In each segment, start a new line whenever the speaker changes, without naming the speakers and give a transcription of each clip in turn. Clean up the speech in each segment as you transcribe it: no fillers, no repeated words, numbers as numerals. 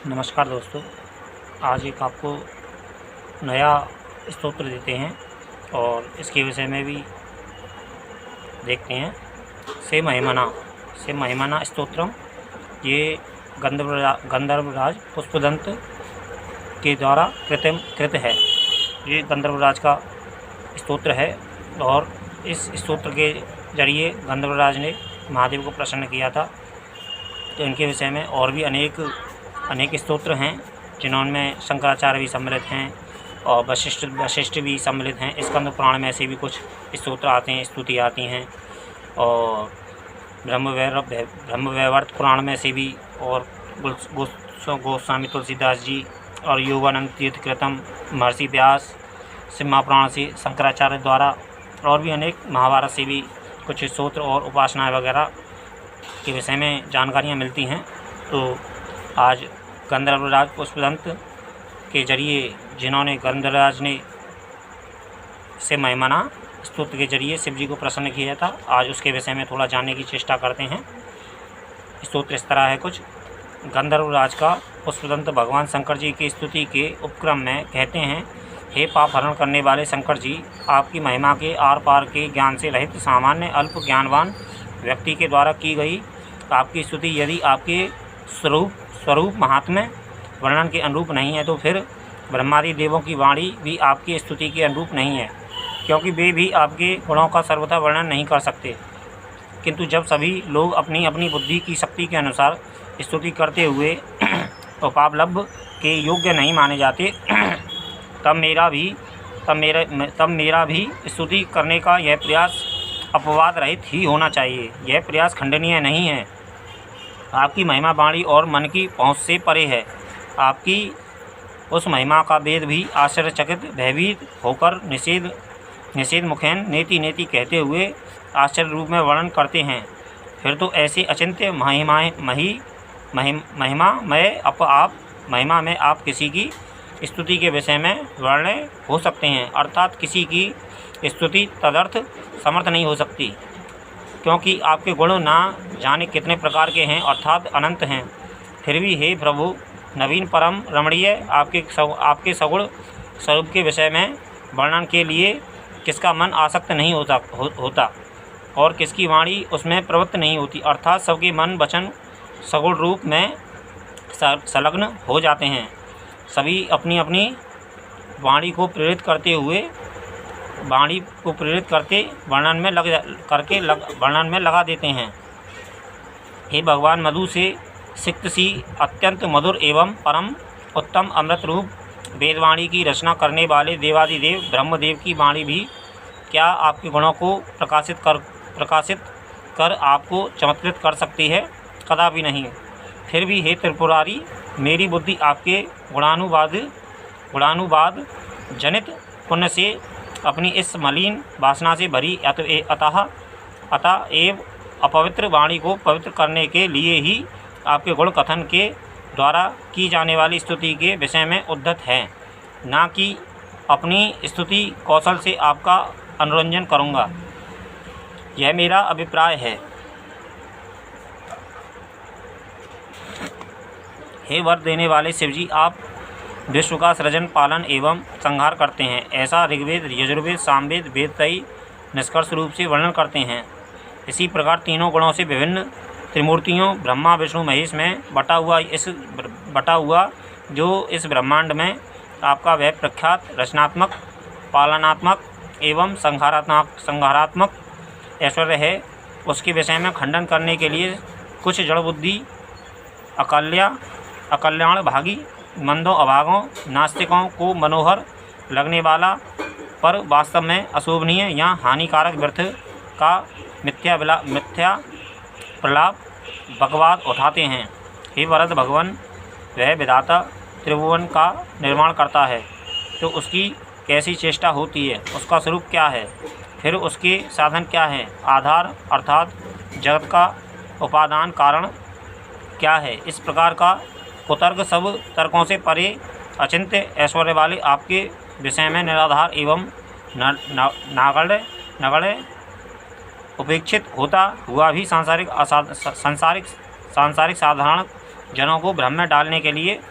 नमस्कार दोस्तों, आज एक आपको नया स्तोत्र देते हैं और इसके विषय में भी देखते हैं। से महिमना स्तोत्रम। ये गंधर्वराज पुष्पदंत के द्वारा कृत है। ये गंधर्वराज का स्तोत्र है और इस स्तोत्र के जरिए गंधर्वराज ने महादेव को प्रसन्न किया था। तो इनके विषय में और भी अनेक स्तोत्र हैं, जिनमें शंकराचार्य भी सम्मिलित हैं और वशिष्ठ भी सम्मिलित हैं। स्कंद पुराण में ऐसे भी कुछ स्तोत्र आते हैं, स्तुति आती हैं, और ब्रह्मवैवर्त पुराण में से भी, और गोस्वामी तुलसीदास जी और योगानंद तीर्थ कृतम महर्षि व्यास सिम्हा पुराण से शंकराचार्य द्वारा, और भी अनेक महाभारत से भी कुछ स्तोत्र और उपासनाएं वगैरह के विषय में जानकारियाँ मिलती हैं। तो आज गंधर्वराज पुष्पदंत के जरिए जिन्होंने गंधर्वराज ने से महिमना स्तोत्र के जरिए शिव जी को प्रसन्न किया था, आज उसके विषय में थोड़ा जानने की चेष्टा करते हैं। स्तोत्र इस तरह है कुछ। गंधर्वराज का पुष्पदंत भगवान शंकर जी की स्तुति के उपक्रम में कहते हैं, हे पाप हरण करने वाले शंकर जी, आपकी महिमा के आर पार के ज्ञान से रहित सामान्य अल्प ज्ञानवान व्यक्ति के द्वारा की गई आपकी स्तुति यदि आपके स्वरूप महात्म्य वर्णन के अनुरूप नहीं है, तो फिर ब्रह्मादि देवों की वाणी भी आपकी स्तुति के अनुरूप नहीं है, क्योंकि वे भी आपके गुणों का सर्वथा वर्णन नहीं कर सकते। किंतु जब सभी लोग अपनी अपनी बुद्धि की शक्ति के अनुसार स्तुति करते हुए उपालब्ध के योग्य नहीं माने जाते, तब मेरा भी स्तुति करने का यह प्रयास अपवाद रहित ही होना चाहिए। यह प्रयास खंडनीय नहीं है। आपकी महिमा वाणी और मन की पहुँच से परे है। आपकी उस महिमा का वेद भी आश्चर्यचकित भयभीत होकर निषेध मुखेन नेति नेति कहते हुए आश्चर्य रूप में वर्णन करते हैं। फिर तो ऐसे अचिंत्य महिमा में आप किसी की स्तुति के विषय में वर्णन हो सकते हैं, अर्थात किसी की स्तुति तदर्थ समर्थ नहीं हो सकती, क्योंकि आपके गुण ना जाने कितने प्रकार के हैं, अर्थात अनंत हैं। फिर भी हे प्रभु, नवीन परम रमणीय आपके सगुण स्वरूप के विषय में वर्णन के लिए किसका मन आसक्त नहीं होता और किसकी वाणी उसमें प्रवृत्त नहीं होती, अर्थात सबके मन वचन सगुण रूप में संलग्न हो जाते हैं। सभी अपनी अपनी वाणी को प्रेरित करके वर्णन में लगा देते हैं। हे भगवान, मधु से सिक्त सी अत्यंत मधुर एवं परम उत्तम अमृत रूप वेदवाणी की रचना करने वाले देवादिदेव ब्रह्मदेव की वाणी भी क्या आपके गुणों को प्रकाशित कर आपको चमत्कृत कर सकती है? कदापि नहीं। फिर भी हे त्रिपुरारी, मेरी बुद्धि आपके गुणानुवाद जनित पुण्य से अपनी इस मलिन वासना से भरी अतएव अपवित्र वाणी को पवित्र करने के लिए ही आपके गुण कथन के द्वारा की जाने वाली स्तुति के विषय में उद्धत है, ना कि अपनी स्तुति कौशल से आपका अनुरंजन करूँगा। यह मेरा अभिप्राय है। हे वर देने वाले शिवजी, आप विश्व का सृजन, पालन एवं संहार करते हैं, ऐसा ऋग्वेद, यजुर्वेद, सामवेद, वेदत्रयी निष्कर्ष रूप से वर्णन करते हैं। इसी प्रकार तीनों गुणों से विभिन्न त्रिमूर्तियों ब्रह्मा विष्णु महेश में बटा हुआ जो इस ब्रह्मांड में आपका वह प्रख्यात रचनात्मक, पालनात्मक एवं संहारात्मक ऐश्वर्य है, उसके विषय में खंडन करने के लिए कुछ जड़ बुद्धि अकल्याण भागी मंदों अभागों नास्तिकों को मनोहर लगने वाला पर वास्तव में अशोभनीय या हानिकारक व्यर्थ का मिथ्या प्रलाप बकवाद उठाते हैं। हे वरद भगवान, वह विधाता त्रिभुवन का निर्माण करता है, तो उसकी कैसी चेष्टा होती है? उसका स्वरूप क्या है? फिर उसके साधन क्या हैं? आधार अर्थात जगत का उपादान कारण क्या है? इस प्रकार का कुतर्क सब तर्कों से परे अचिंत्य ऐश्वर्य वाले आपके विषय में निराधार एवं नगण्य उपेक्षित होता हुआ भी सांसारिक जनों को भ्रम में डालने के लिए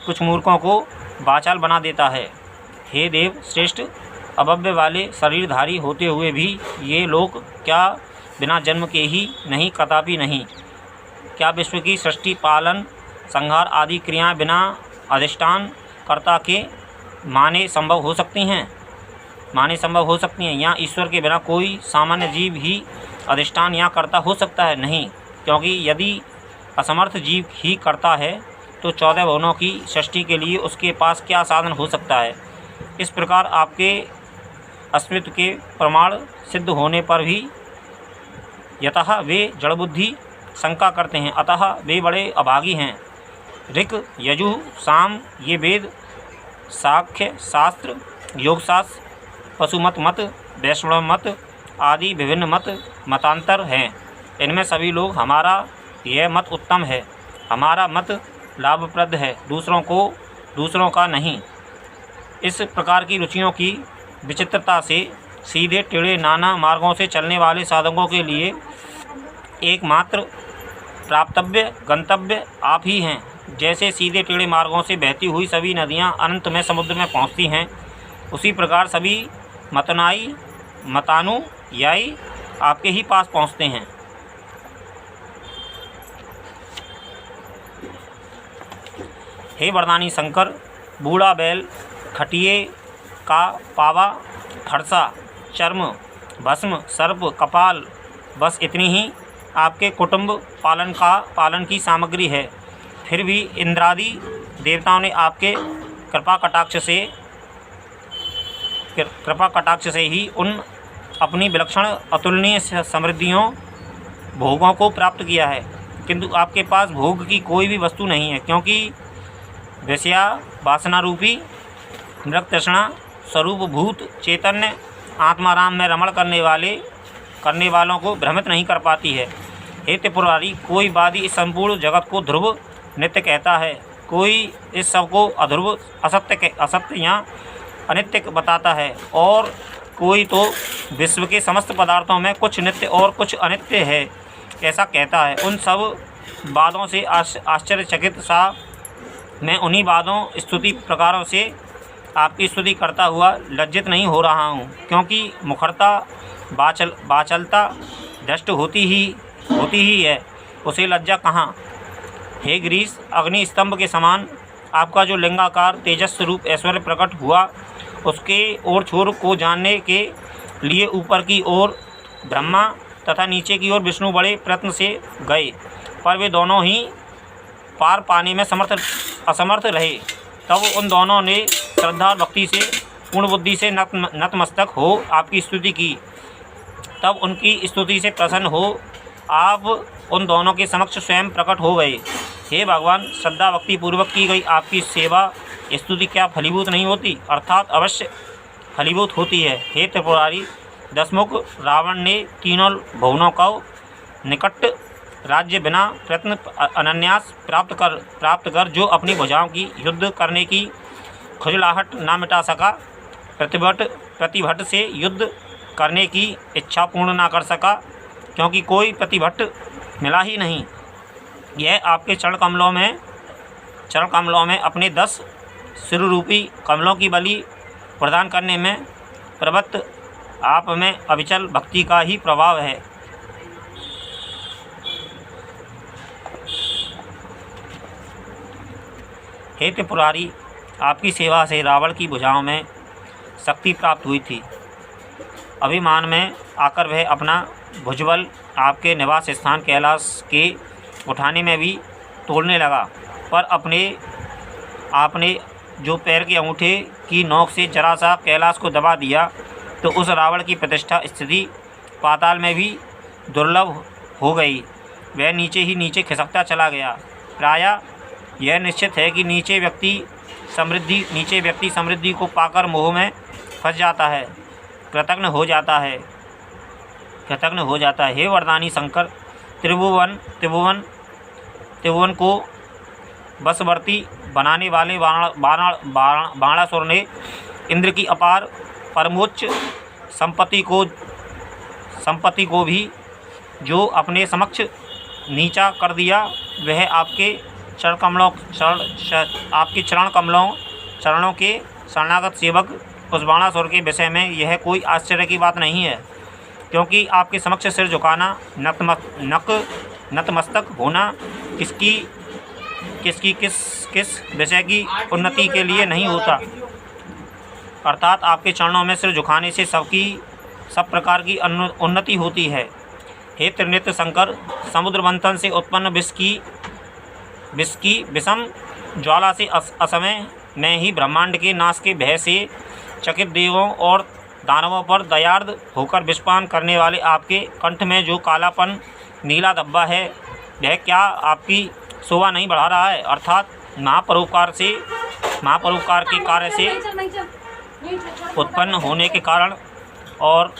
कुछ मूर्खों को वाचाल बना देता है। हे देव श्रेष्ठ, अभव्य वाले शरीरधारी होते हुए भी ये लोग क्या बिना जन्म के ही नहीं? कदापि नहीं। क्या विश्व की सृष्टि, पालन, संहार आदि क्रियाएं बिना अधिष्ठान कर्ता के माने संभव हो सकती हैं? या ईश्वर के बिना कोई सामान्य जीव ही अधिष्ठान या कर्ता हो सकता है? नहीं, क्योंकि यदि असमर्थ जीव ही करता है तो 14 भुवनों की सृष्टि के लिए उसके पास क्या साधन हो सकता है? इस प्रकार आपके अस्तित्व के प्रमाण सिद्ध होने पर भी यतः वे जड़बुद्धि शंका करते हैं, अतः वे बड़े अभागी हैं। ऋक्, यजुः, साम ये वेद, सांख्य शास्त्र, योग शास्त्र, पशुमत मत, वैष्णव मत आदि विभिन्न मतांतर हैं। इनमें सभी लोग हमारा यह मत उत्तम है, हमारा मत लाभप्रद है, दूसरों का नहीं। इस प्रकार की रुचियों की विचित्रता से सीधे टेढ़े नाना मार्गों से चलने वाले साधकों के लिए एकमात्र प्राप्तव्य गंतव्य आप ही हैं। जैसे सीधे टेढ़े मार्गों से बहती हुई सभी नदियां अनंत में समुद्र में पहुंचती हैं, उसी प्रकार सभी मतानुयायी आपके ही पास पहुंचते हैं। हे वरदानी शंकर, बूढ़ा बैल, खटिए का पावा, फरसा, चर्म, भस्म, सर्प, कपाल, बस इतनी ही आपके कुटुंब पालन की सामग्री है। फिर भी इंद्रादि देवताओं ने आपके कृपा कटाक्ष से ही उन अपनी विलक्षण अतुलनीय समृद्धियों भोगों को प्राप्त किया है, किंतु आपके पास भोग की कोई भी वस्तु नहीं है, क्योंकि वैश्या वासना रूपी मृग तृष्णा स्वरूप भूत चैतन्य आत्माराम में रमण करने वालों को भ्रमित नहीं कर पाती है। हे त्रिपुरारी, कोई वादी इस संपूर्ण जगत को ध्रुव नित्य कहता है, कोई इस सब को अध्रुव असत्य या अनित्य बताता है, और कोई तो विश्व के समस्त पदार्थों में कुछ नित्य और कुछ अनित्य है ऐसा कहता है। उन सब वादों से आश्चर्यचकित सा मैं उन्हीं वादों स्तुति प्रकारों से आपकी स्तुति करता हुआ लज्जित नहीं हो रहा हूँ, क्योंकि मुखरता बाचलता दृष्ट होती ही है, उसे लज्जा कहाँ। हे ग्रीस, अग्नि स्तंभ के समान आपका जो लिंगाकार तेजस्वी रूप ऐश्वर्य प्रकट हुआ, उसके ओर छोर को जानने के लिए ऊपर की ओर ब्रह्मा तथा नीचे की ओर विष्णु बड़े प्रयत्न से गए, पर वे दोनों ही पार पाने में असमर्थ रहे। तब उन दोनों ने श्रद्धा और भक्ति से पूर्ण बुद्धि से नतमस्तक हो आपकी स्तुति की। तब उनकी स्तुति से प्रसन्न हो आप उन दोनों के समक्ष स्वयं प्रकट हो गए। हे भगवान, श्रद्धा भक्ति पूर्वक की गई आपकी सेवा स्तुति क्या फलीभूत नहीं होती? अर्थात अवश्य फलीभूत होती है। हे त्रिपुरारी, दशमुख रावण ने तीनों भुवनों को निकट राज्य बिना प्रयत्न अनन्यास प्राप्त कर जो अपनी भुजाओं की युद्ध करने की खुजलाहट ना मिटा सका, प्रतिभट से युद्ध करने की इच्छा पूर्ण ना कर सका, क्योंकि कोई प्रतिभट मिला ही नहीं। यह आपके चरण कमलों में अपने 10 सिर रूपी कमलों की बलि प्रदान करने में प्रवृत्त आप में अविचल भक्ति का ही प्रभाव है। हे त्रिपुरारी, आपकी सेवा से रावण की भुजाओं में शक्ति प्राप्त हुई थी। अभिमान में आकर वह अपना भुजबल आपके निवास स्थान कैलाश के उठाने में भी तोड़ने लगा, पर आपने जो पैर के अंगूठे की नोक से जरा सा कैलाश को दबा दिया, तो उस रावण की प्रतिष्ठा स्थिति पाताल में भी दुर्लभ हो गई। वह नीचे ही नीचे खिसकता चला गया। प्रायः यह निश्चित है कि नीचे व्यक्ति समृद्धि को पाकर मोह में फंस जाता है, कृतघ्न हो जाता है। हे वरदानी शंकर, त्रिभुवन को बसवर्ती बनाने वाले बाणासुर ने इंद्र की अपार परमोच्च संपत्ति को भी जो अपने समक्ष नीचा कर दिया, वह आपके आपके चरणों के शरणागत सेवक उस बाणासुर के विषय में यह कोई आश्चर्य की बात नहीं है, क्योंकि आपके समक्ष सिर झुकाना, नतमस्तक होना किस विषय की उन्नति के लिए नहीं होता, अर्थात आपके चरणों में सिर झुकाने से सब प्रकार की उन्नति होती है। हे त्रिनेत्र शंकर, समुद्र मंथन से उत्पन्न विष की विषम ज्वाला से असमय में ही ब्रह्मांड के नाश के भय से चकित देवों और दानवों पर दयार्द होकर विषपान करने वाले आपके कंठ में जो कालापन नीला धब्बा है, वह क्या आपकी शोभा नहीं बढ़ा रहा है, अर्थात महापरोपकार के कार्य से उत्पन्न होने के कारण और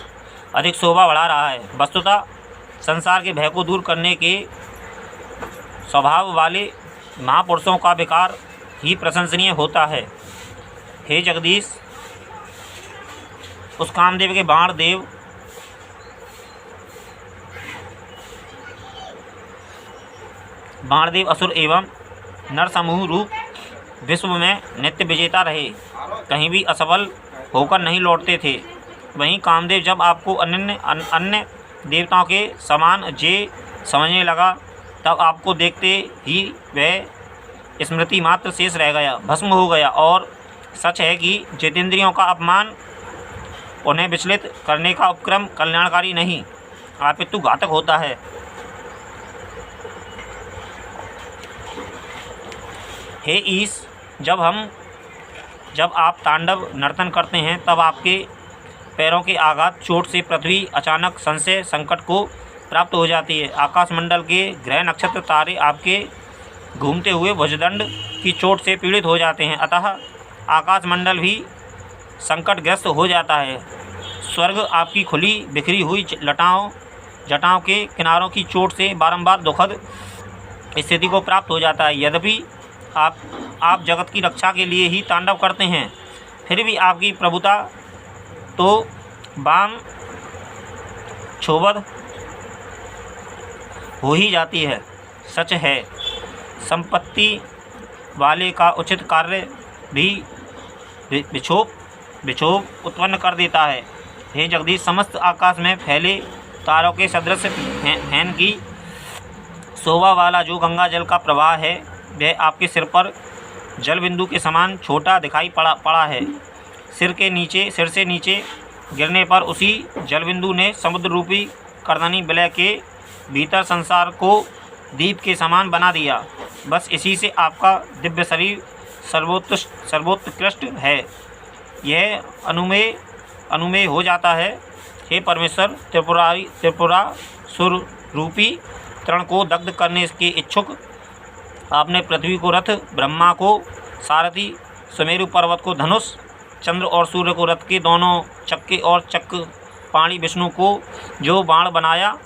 अधिक शोभा बढ़ा रहा है। वस्तुतः संसार के भय को दूर करने के स्वभाव वाले महापुरुषों का विकार ही प्रशंसनीय होता है। हे जगदीश, उस कामदेव के बाणदेव असुर एवं नर समूह रूप विश्व में नित्य विजेता रहे, कहीं भी असफल होकर नहीं लौटते थे। वहीं कामदेव जब आपको अन्य देवताओं के समान समझने लगा, तब आपको देखते ही वह स्मृति मात्र शेष रह गया, भस्म हो गया। और सच है कि जितेंद्रियों का अपमान, उन्हें विचलित करने का उपक्रम कल्याणकारी नहीं, अपितु घातक होता है। हे ईश, जब आप तांडव नर्तन करते हैं, तब आपके पैरों के आघात चोट से पृथ्वी अचानक संशय संकट को प्राप्त हो जाती है। आकाशमंडल के ग्रह नक्षत्र तारे आपके घूमते हुए भुजदंड की चोट से पीड़ित हो जाते हैं, अतः आकाशमंडल भी संकटग्रस्त हो जाता है। स्वर्ग आपकी खुली बिखरी हुई जटाओं के किनारों की चोट से बारंबार दुखद स्थिति को प्राप्त हो जाता है। यद्यपि आप जगत की रक्षा के लिए ही तांडव करते हैं, फिर भी आपकी प्रभुता तो बाम क्षोभद हो ही जाती है। सच है, संपत्ति वाले का उचित कार्य भी विक्षोभ उत्पन्न कर देता है। हे जगदीश, समस्त आकाश में फैले तारों के सदृश फैन की शोभा वाला जो गंगा जल का प्रवाह है, वह आपके सिर पर जल बिंदु के समान छोटा दिखाई पड़ा है। सिर से नीचे गिरने पर उसी जल बिंदु ने समुद्र रूपी कर्दनी विलय के भीतर संसार को दीप के समान बना दिया। बस इसी से आपका दिव्य शरीर सर्वोत्कृष्ट है, यह अनुमेय हो जाता है। हे परमेश्वर, त्रिपुरासुर रूपी तृण को दग्ध करने के इच्छुक आपने पृथ्वी को रथ, ब्रह्मा को सारथी, सुमेरु पर्वत को धनुष, चंद्र और सूर्य को रथ के दोनों चक्के और चक्र पाणी विष्णु को जो बाण बनाया,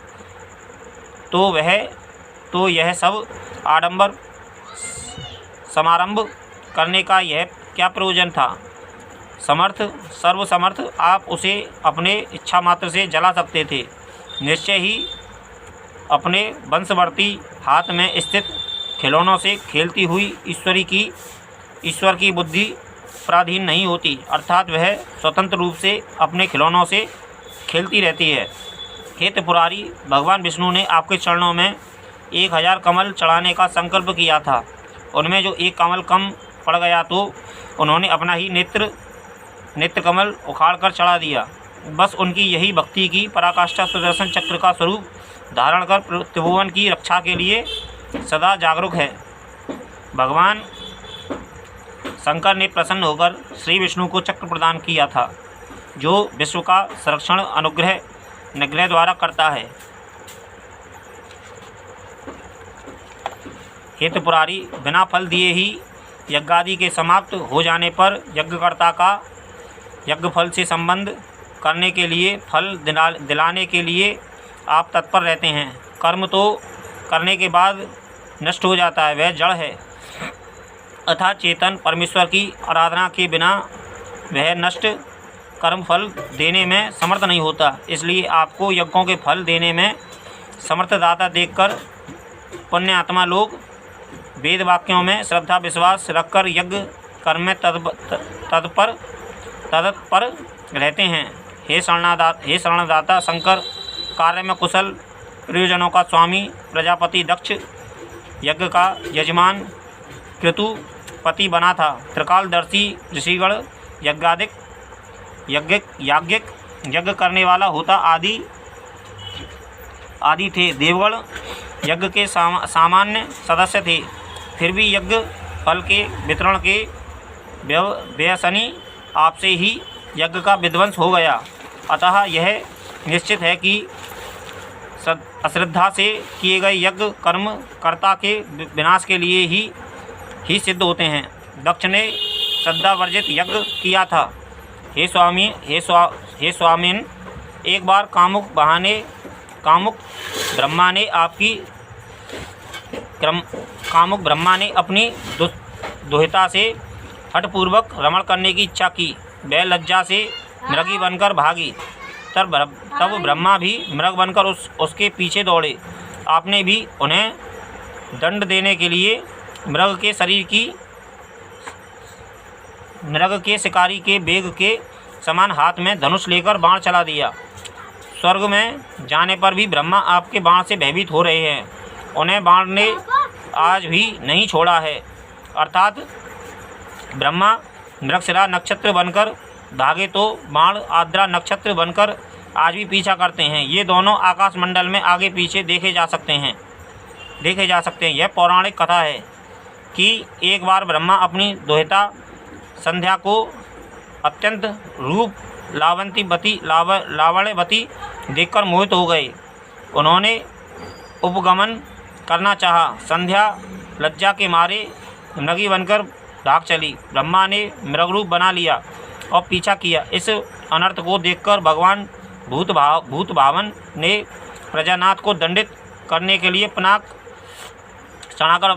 तो यह सब आडंबर समारंभ करने का यह क्या प्रयोजन था। सर्वसमर्थ आप उसे अपने इच्छा मात्र से जला सकते थे। निश्चय ही अपने वंशवर्ती हाथ में स्थित खिलौनों से खेलती हुई ईश्वर की बुद्धि पराधीन नहीं होती, अर्थात वह स्वतंत्र रूप से अपने खिलौनों से खेलती रहती है। हे त्रिपुरारी, भगवान विष्णु ने आपके चरणों में 1000 कमल चढ़ाने का संकल्प किया था। उनमें जो एक कमल कम पड़ गया तो उन्होंने अपना ही नेत्र कमल उखाड़कर चढ़ा दिया। बस उनकी यही भक्ति की पराकाष्ठा सुदर्शन चक्र का स्वरूप धारण कर त्रिभुवन की रक्षा के लिए सदा जागरूक है। भगवान शंकर ने प्रसन्न होकर श्री विष्णु को चक्र प्रदान किया था, जो विश्व का संरक्षण अनुग्रह निग्रह द्वारा करता है। हे त्रिपुरारी, बिना फल दिए ही यज्ञादि के समाप्त हो जाने पर यज्ञकर्ता का यज्ञ फल से संबंध करने के लिए, फल दिलाने के लिए आप तत्पर रहते हैं। कर्म तो करने के बाद नष्ट हो जाता है, वह जड़ है, अतः चेतन परमेश्वर की आराधना के बिना वह नष्ट कर्म फल देने में समर्थ नहीं होता। इसलिए आपको यज्ञों के फल देने में समर्थ दाता देखकर पुण्य आत्मा लोग वेद वाक्यों में श्रद्धा विश्वास रखकर यज्ञ कर्म में तत्पर रहते हैं। हे शरणदाता शंकर, कार्य में कुशल, प्रयोजनों का स्वामी प्रजापति दक्ष यज्ञ का यजमान क्रतुपति बना था। त्रिकालदर्शी ऋषिगण यज्ञ करने वाला होता आदि थे। देवगण यज्ञ के सामान्य सदस्य थे, फिर भी यज्ञ फल के वितरण के व्यसनी आपसे ही यज्ञ का विध्वंस हो गया। अतः यह निश्चित है कि अश्रद्धा से किए गए यज्ञ कर्म कर्ता के विनाश के लिए ही सिद्ध होते हैं। दक्ष ने श्रद्धा वर्जित यज्ञ किया था। हे स्वामीन, एक बार कामुक ब्रह्मा ने अपनी दुहिता से हठपूर्वक रमण करने की इच्छा की। वह लज्जा से मृगी बनकर भागी। तब ब्रह्मा भी मृग बनकर उसके पीछे दौड़े। आपने भी उन्हें दंड देने के लिए मृग के शिकारी के बेग के समान हाथ में धनुष लेकर बाण चला दिया। स्वर्ग में जाने पर भी ब्रह्मा आपके बाण से भयभीत हो रहे हैं। उन्हें बाण ने आज भी नहीं छोड़ा है। अर्थात ब्रह्मा मृगशिरा नक्षत्र बनकर भागे तो बाण आर्द्रा नक्षत्र बनकर आज भी पीछा करते हैं। ये दोनों आकाश मंडल में आगे पीछे देखे जा सकते हैं। यह पौराणिक कथा है कि एक बार ब्रह्मा अपनी दुहिता संध्या को अत्यंत रूप लावण्यवती देखकर मोहित हो गए। उन्होंने उपगमन करना चाहा। संध्या लज्जा के मारे मृगी बनकर भाग चली। ब्रह्मा ने मृगरूप बना लिया और पीछा किया। इस अनर्थ को देखकर भगवान भूतभावन ने प्रजानाथ को दंडित करने के लिए पिनाक चढ़ाकर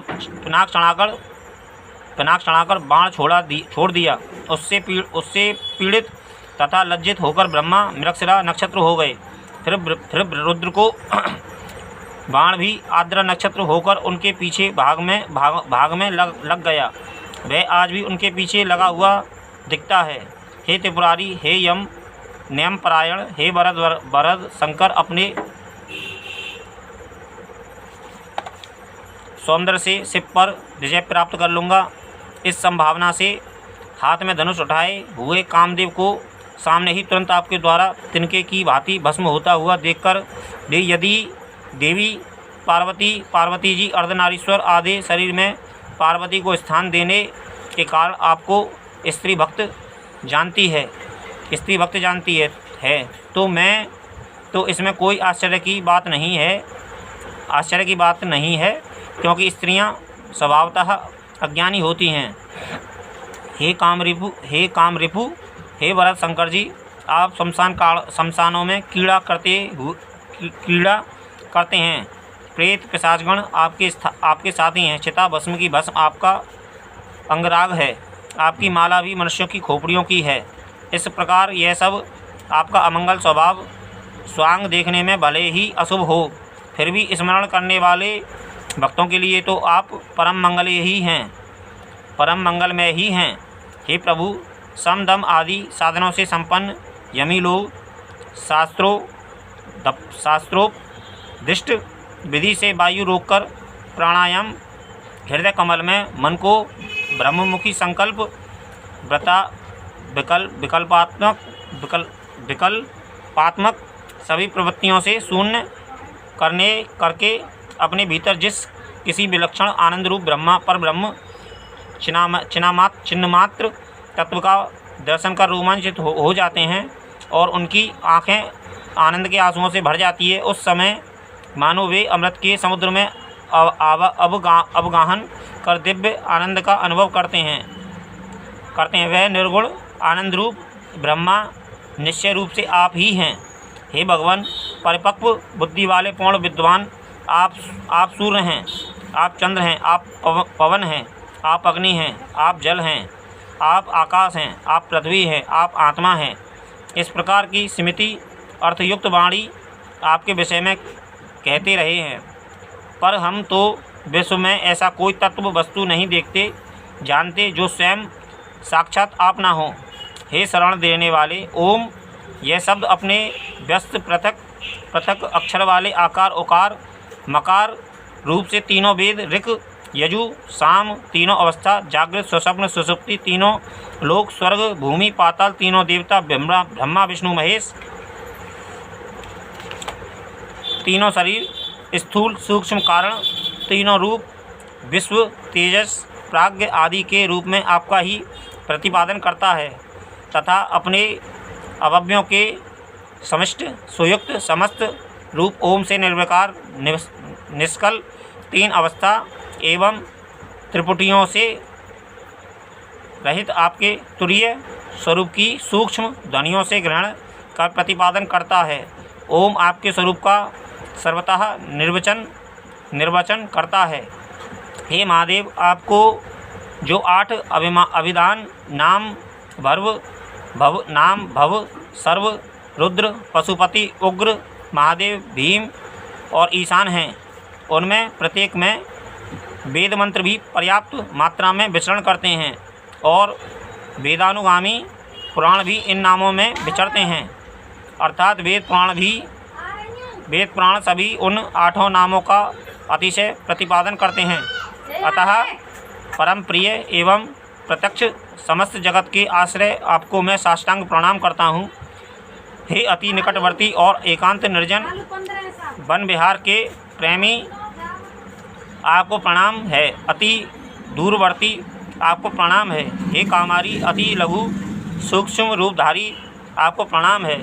बाण छोड़ दिया। उससे पीड़ित तथा लज्जित होकर ब्रह्मा मृगशिरा नक्षत्र हो गए। फिर रुद्र को बाण भी आर्द्रा नक्षत्र होकर उनके पीछे भाग में लग गया। वह आज भी उनके पीछे लगा हुआ दिखता है। हे त्रिपुरारी, हे यम नियम परायण, हे भरद शंकर, अपने सौंदर्य से शिव पर विजय प्राप्त कर लूँगा। इस संभावना से हाथ में धनुष उठाए हुए कामदेव को सामने ही तुरंत आपके द्वारा तिनके की भांति भस्म होता हुआ देखकर यदि देवी पार्वती जी अर्धनारीश्वर आदि शरीर में पार्वती को स्थान देने के कारण आपको स्त्री भक्त जानती है तो इसमें कोई आश्चर्य की बात नहीं है क्योंकि स्त्रियां स्वभावतः अज्ञानी होती हैं। हे कामरिपु, हे भरत शंकर जी, आप शमशानों में कीड़ा करते हैं। प्रेत पिशाचगण आपके साथी हैं। चिता भस्म की भस्म आपका अंगराग है। आपकी माला भी मनुष्यों की खोपड़ियों की है। इस प्रकार यह सब आपका अमंगल स्वभाव स्वांग देखने में भले ही अशुभ हो, फिर भी स्मरण करने वाले भक्तों के लिए तो आप परम मंगलमय ही हैं। हे प्रभु, सम दम आदि साधनों से संपन्न यमी लोग शास्त्रोपदिष्ट विधि से वायु रोककर प्राणायाम हृदय कमल में मन को ब्रह्ममुखी संकल्प विकल्पात्मक सभी प्रवृत्तियों से शून्य करके अपने भीतर जिस किसी विलक्षण आनंद रूप पर ब्रह्म चिन्हमात्र तत्व का दर्शन कर रोमांचित हो जाते हैं और उनकी आँखें आनंद के आंसुओं से भर जाती है, उस समय मानो वे अमृत के समुद्र में अवगाहन कर दिव्य आनंद का अनुभव करते हैं। वह निर्गुण आनंद रूप ब्रह्मा निश्चय रूप से आप ही हैं। हे भगवान, परिपक्व बुद्धि वाले पूर्ण विद्वान, आप सूर्य हैं, आप चंद्र हैं, आप पवन हैं, आप अग्नि हैं, आप जल हैं, आप आकाश हैं, आप पृथ्वी हैं, आप आत्मा हैं। इस प्रकार की स्मृति अर्थयुक्त वाणी आपके विषय में कहते रहे हैं, पर हम तो विश्व में ऐसा कोई तत्व वस्तु नहीं देखते जानते जो स्वयं साक्षात आप ना हो। हे शरण देने वाले, ओम यह शब्द अपने व्यस्त पृथक पृथक अक्षर वाले आकार उकार मकार रूप से तीनों वेद ऋक यजु साम तीनों अवस्था जागृत स्वप्न सुषुप्ति तीनों लोक स्वर्ग भूमि पाताल तीनों देवता ब्रह्मा विष्णु महेश तीनों शरीर स्थूल सूक्ष्म कारण तीनों रूप विश्व तेजस प्राज्ञ आदि के रूप में आपका ही प्रतिपादन करता है तथा अपने अवयवों के समिष्ट सुयुक्त समस्त रूप ओम से निर्विकार निष्कल तीन अवस्था एवं त्रिपुटियों से रहित आपके तुरीय स्वरूप की सूक्ष्म ध्वनियों से ग्रहण का प्रतिपादन करता है। ओम आपके स्वरूप का सर्वतः निर्वचन करता है। हे महादेव, आपको जो 8 अभिधान नाम भव सर्व रुद्र पशुपति उग्र महादेव भीम और ईशान हैं, उनमें प्रत्येक में वेद मंत्र भी पर्याप्त मात्रा में विचरण करते हैं और वेदानुगामी पुराण भी इन नामों में विचरते हैं। अर्थात वेद पुराण सभी उन 8 नामों का अतिशय प्रतिपादन करते हैं। अतः परम प्रिय एवं प्रत्यक्ष समस्त जगत के आश्रय आपको मैं साष्टांग प्रणाम करता हूँ। हे अति निकटवर्ती और एकांत निर्जन वन विहार के प्रेमी, आपको प्रणाम है। अति दूरवर्ती आपको प्रणाम है। हे कामारी अति लघु सूक्ष्म रूपधारी आपको प्रणाम है।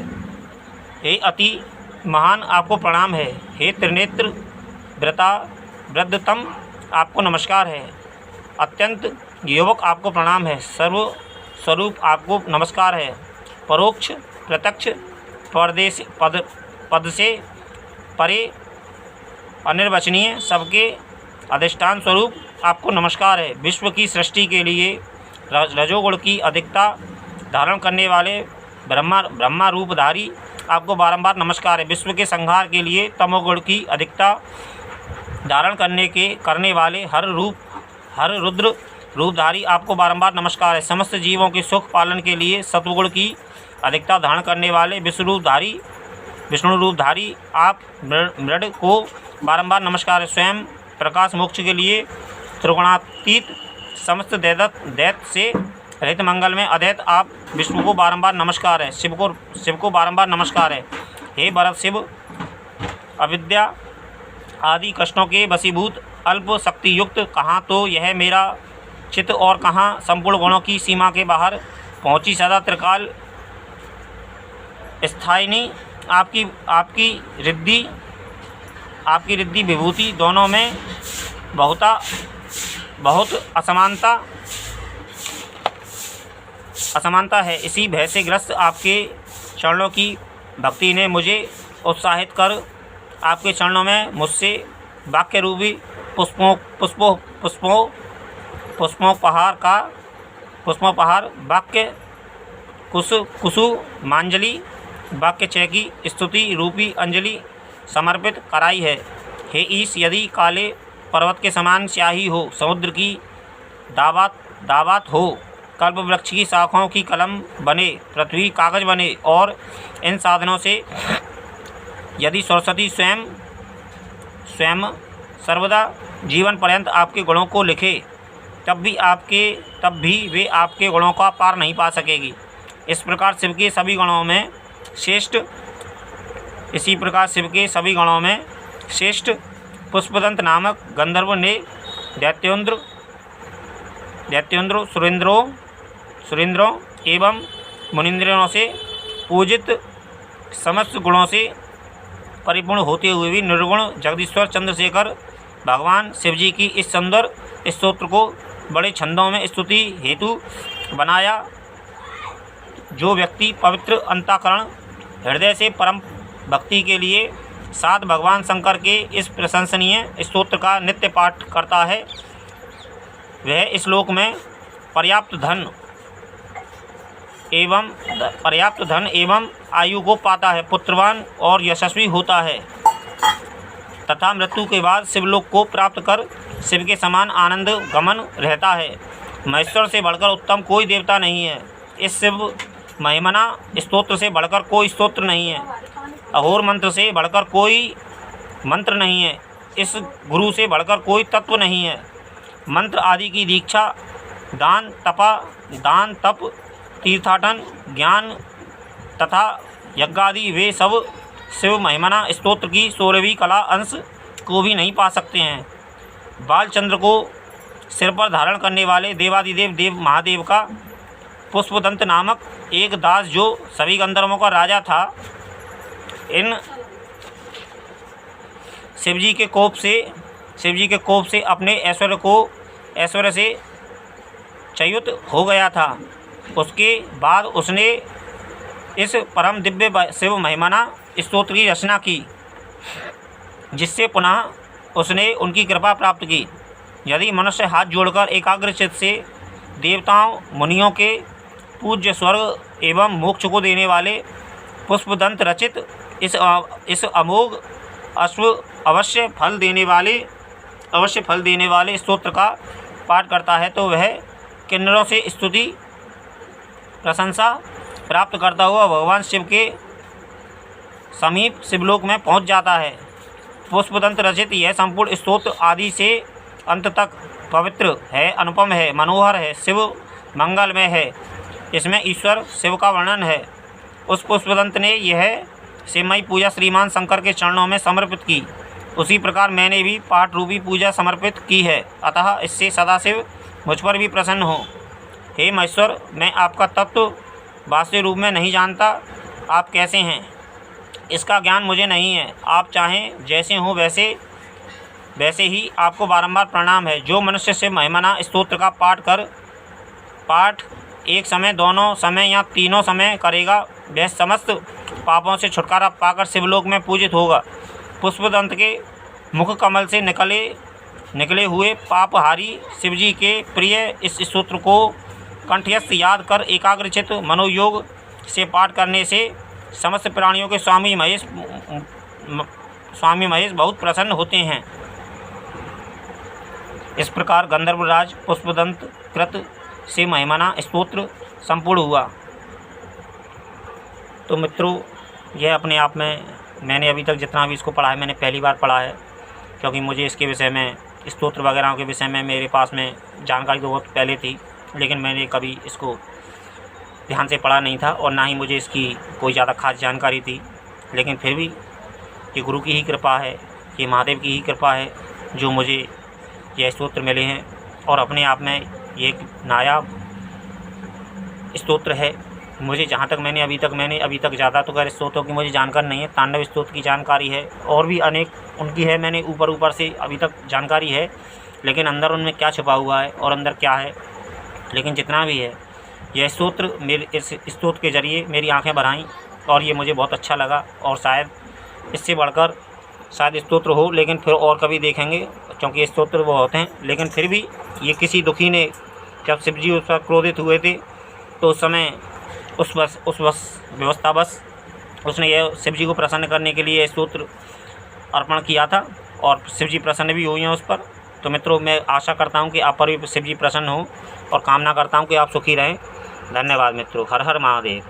हे अति महान आपको प्रणाम है। हे त्रिनेत्र वृद्धतम आपको नमस्कार है। अत्यंत युवक आपको प्रणाम है। सर्व स्वरूप आपको नमस्कार है। परोक्ष प्रत्यक्ष पद से परे अनिर्वचनीय सबके अधिष्ठान स्वरूप आपको नमस्कार है। विश्व की सृष्टि के लिए रजोगुण की अधिकता धारण करने वाले ब्रह्मा रूपधारी आपको बारंबार नमस्कार है। विश्व के संहार के लिए तमोगुण की अधिकता धारण करने वाले हर रुद्र रूपधारी आपको बारंबार नमस्कार है। समस्त जीवों के सुख पालन के लिए सत्वगुण की अधिकता धारण करने वाले विष्णु रूपधारी आप मृड को बारंबार नमस्कार है। स्वयं प्रकाश मोक्ष के लिए त्रिगुणातीत समस्त दैत्य से रहित मंगल में अद्वैत आप विष्णु को बारंबार नमस्कार है। शिव को बारंबार नमस्कार है। हे भरत शिव, अविद्या आदि कष्टों के वशीभूत अल्प शक्ति युक्त, कहाँ तो यह मेरा चित्त और कहाँ संपूर्ण गुणों की सीमा के बाहर पहुँची सदा त्रिकाल स्थायिनी आपकी रिद्धि विभूति दोनों में बहुत असमानता है। इसी भय से ग्रस्त आपके चरणों की भक्ति ने मुझे उत्साहित कर आपके चरणों में मुझसे वाक्य रूपी पुष्पोपहार वाक्य कुसुमांजलि वाक्य चय की स्तुति रूपी अंजलि समर्पित कराई है। हे ईश, यदि काले पर्वत के समान स्याही हो, समुद्र की दावात हो, कल्प वृक्ष की शाखाओं की कलम बने, पृथ्वी कागज बने और इन साधनों से यदि सरस्वती स्वयं सर्वदा जीवन पर्यंत आपके गुणों को लिखे, तब भी वे आपके गुणों का पार नहीं पा सकेगी। इसी प्रकार शिव के सभी गणों में श्रेष्ठ पुष्पदंत नामक गंधर्व ने दैत्योंद्र सुरेंद्रों एवं मुनींद्रों से पूजित समस्त गुणों से परिपूर्ण होते हुए भी निर्गुण जगदीश्वर चंद्रशेखर भगवान शिवजी की इस सुंदर स्तोत्र को बड़े छंदों में स्तुति हेतु बनाया। जो व्यक्ति पवित्र अंतःकरण हृदय से परम भक्ति के लिए साथ भगवान शंकर के इस प्रशंसनीय स्तोत्र का नित्य पाठ करता है, वह इस लोक में पर्याप्त धन एवं आयु को पाता है, पुत्रवान और यशस्वी होता है तथा मृत्यु के बाद शिवलोक को प्राप्त कर शिव के समान आनंद गमन रहता है। महेश्वर से बढ़कर उत्तम कोई देवता नहीं है। इस शिव महिमना स्तोत्र से बढ़कर कोई स्तोत्र नहीं है। अहोर मंत्र से बढ़कर कोई मंत्र नहीं है। इस गुरु से बढ़कर कोई तत्व नहीं है। मंत्र आदि की दीक्षा, दान तप, तीर्थाटन, ज्ञान तथा यज्ञादि वे सब शिव महिमना स्तोत्र की 16वीं कला अंश को भी नहीं पा सकते हैं। बालचंद्र को सिर पर धारण करने वाले देवादिदेव देव महादेव का पुष्पदंत नामक एक दास, जो सभी गंधर्वों का राजा था, इन शिवजी के कोप से अपने ऐश्वर्य से च्युत हो गया था। उसके बाद उसने इस परम दिव्य शिव महिमना स्तोत्र की रचना की, जिससे पुनः उसने उनकी कृपा प्राप्त की। यदि मनुष्य हाथ जोड़कर एकाग्रचित्त से देवताओं मुनियों के पूज्य स्वर्ग एवं मोक्ष को देने वाले पुष्पदंत रचित इस अमोघ अवश्य फल देने वाले स्तोत्र का पाठ करता है, तो वह किन्नरों से स्तुति प्रशंसा प्राप्त करता हुआ भगवान शिव के समीप शिवलोक में पहुंच जाता है। पुष्पदंत रचित यह संपूर्ण स्तोत्र आदि से अंत तक पवित्र है, अनुपम है, मनोहर है, शिव मंगलमय है। इसमें ईश्वर शिव का वर्णन है। उस पुष्पदंत ने यह शिवमयी पूजा श्रीमान शंकर के चरणों में समर्पित की। उसी प्रकार मैंने भी पाठ रूपी पूजा समर्पित की है। अतः इससे सदाशिव मुझ पर भी प्रसन्न हो। हे महेश्वर, मैं आपका तत्व वास्तविक रूप में नहीं जानता। आप कैसे हैं इसका ज्ञान मुझे नहीं है। आप चाहें जैसे हो वैसे ही आपको बारंबार प्रणाम है। जो मनुष्य शिव महिमना स्तोत्र का पाठ एक समय, दोनों समय या तीनों समय करेगा, वह समस्त पापों से छुटकारा पाकर शिवलोक में पूजित होगा। पुष्पदंत के मुख कमल से निकले हुए पापहारी शिवजी के प्रिय इस स्तोत्र को कंठस्थ याद कर एकाग्रचित्त मनोयोग से पाठ करने से समस्त प्राणियों के स्वामी महेश बहुत प्रसन्न होते हैं। इस प्रकार गंधर्वराज पुष्पदंत कृत शिव महिमना स्तोत्र संपूर्ण हुआ। तो मित्रों, यह अपने आप में मैंने अभी तक जितना भी इसको पढ़ा है, मैंने पहली बार पढ़ा है, क्योंकि मुझे इसके विषय में, स्तोत्र वगैरह के विषय में मेरे पास में जानकारी तो बहुत पहले थी, लेकिन मैंने कभी इसको ध्यान से पढ़ा नहीं था और ना ही मुझे इसकी कोई ज़्यादा खास जानकारी थी। लेकिन फिर भी ये गुरु की ही कृपा है, ये महादेव की ही कृपा है जो मुझे यह स्तोत्र मिले हैं। और अपने आप में ये एक नायाब स्तोत्र है। मुझे जहाँ तक मैंने अभी तक ज़्यादा तो खैर स्तोत्रों की मुझे जानकारी नहीं है। तांडव स्तोत्र की जानकारी है और भी अनेक उनकी है, मैंने ऊपर से अभी तक जानकारी है, लेकिन अंदर उनमें क्या छुपा हुआ है और अंदर क्या है, लेकिन जितना भी है यह स्तोत्र इस स्तोत्र के ज़रिए मेरी आंखें भर आईं और ये मुझे बहुत अच्छा लगा। और शायद इससे बढ़कर शायद स्तोत्र हो, लेकिन फिर और कभी देखेंगे, क्योंकि स्तोत्र वो होते हैं। लेकिन फिर भी ये किसी दुखी ने, जब शिवजी उस पर क्रोधित हुए थे, तो उस समय उस व्यवस्थावश उसने यह शिवजी को प्रसन्न करने के लिए स्तोत्र अर्पण किया था और शिवजी प्रसन्न भी हुए हैं उस पर। तो मित्रों, मैं आशा करता हूं कि आप पर भी शिवजी प्रसन्न हो और कामना करता हूं कि आप सुखी रहें। धन्यवाद मित्रों। हर हर महादेव।